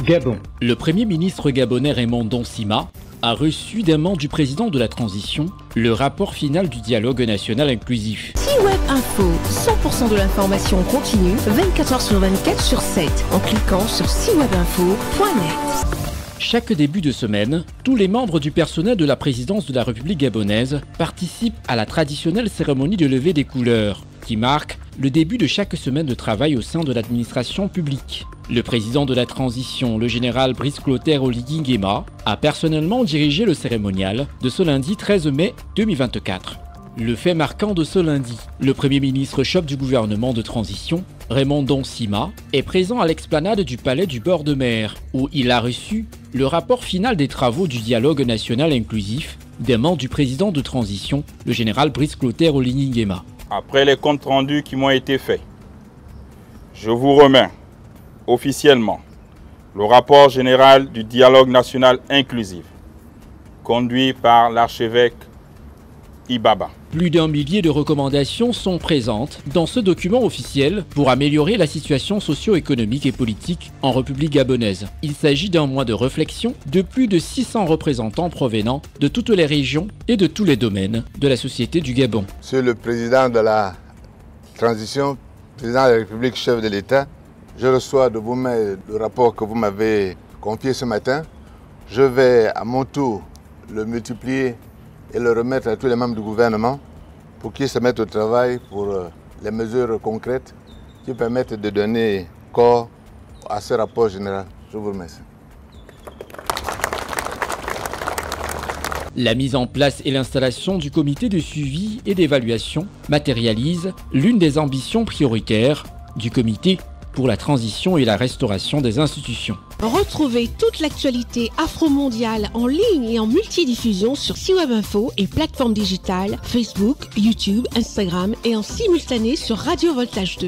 Gabon. Le Premier ministre gabonais Raymond Donsima a reçu des membres du président de la transition le rapport final du dialogue national inclusif. C-Web Info, 100% de l'information continue, 24h sur 24 sur 7, en cliquant sur cwebinfo.net. Chaque début de semaine, tous les membres du personnel de la présidence de la République gabonaise participent à la traditionnelle cérémonie de levée des couleurs, qui marque le début de chaque semaine de travail au sein de l'administration publique. Le président de la transition, le général Brice Clotaire Oligui Nguema, a personnellement dirigé le cérémonial de ce lundi 13 mai 2024. Le fait marquant de ce lundi, le Premier ministre chef du gouvernement de transition, Raymond Donsima, est présent à l'explanade du palais du bord de mer, où il a reçu le rapport final des travaux du dialogue national inclusif des membres du président de transition, le général Brice Clotaire Oligui Nguema. Après les comptes rendus qui m'ont été faits, je vous remets officiellement le rapport général du dialogue national inclusif, conduit par l'archevêque Ibaba. Plus d'1 millier de recommandations sont présentes dans ce document officiel pour améliorer la situation socio-économique et politique en République gabonaise. Il s'agit d'un mois de réflexion de plus de 600 représentants provenant de toutes les régions et de tous les domaines de la société du Gabon. Monsieur le président de la transition, président de la République, chef de l'État, je reçois de vous-même le rapport que vous m'avez confié ce matin. Je vais à mon tour le multiplier et le remettre à tous les membres du gouvernement pour qu'ils se mettent au travail pour les mesures concrètes qui permettent de donner corps à ce rapport général. Je vous remercie. La mise en place et l'installation du comité de suivi et d'évaluation matérialise l'une des ambitions prioritaires du comité pour la transition et la restauration des institutions. Retrouvez toute l'actualité afro-mondiale en ligne et en multidiffusion sur C-Web Info et plateformes digitales, Facebook, YouTube, Instagram et en simultané sur Radio Voltage 2.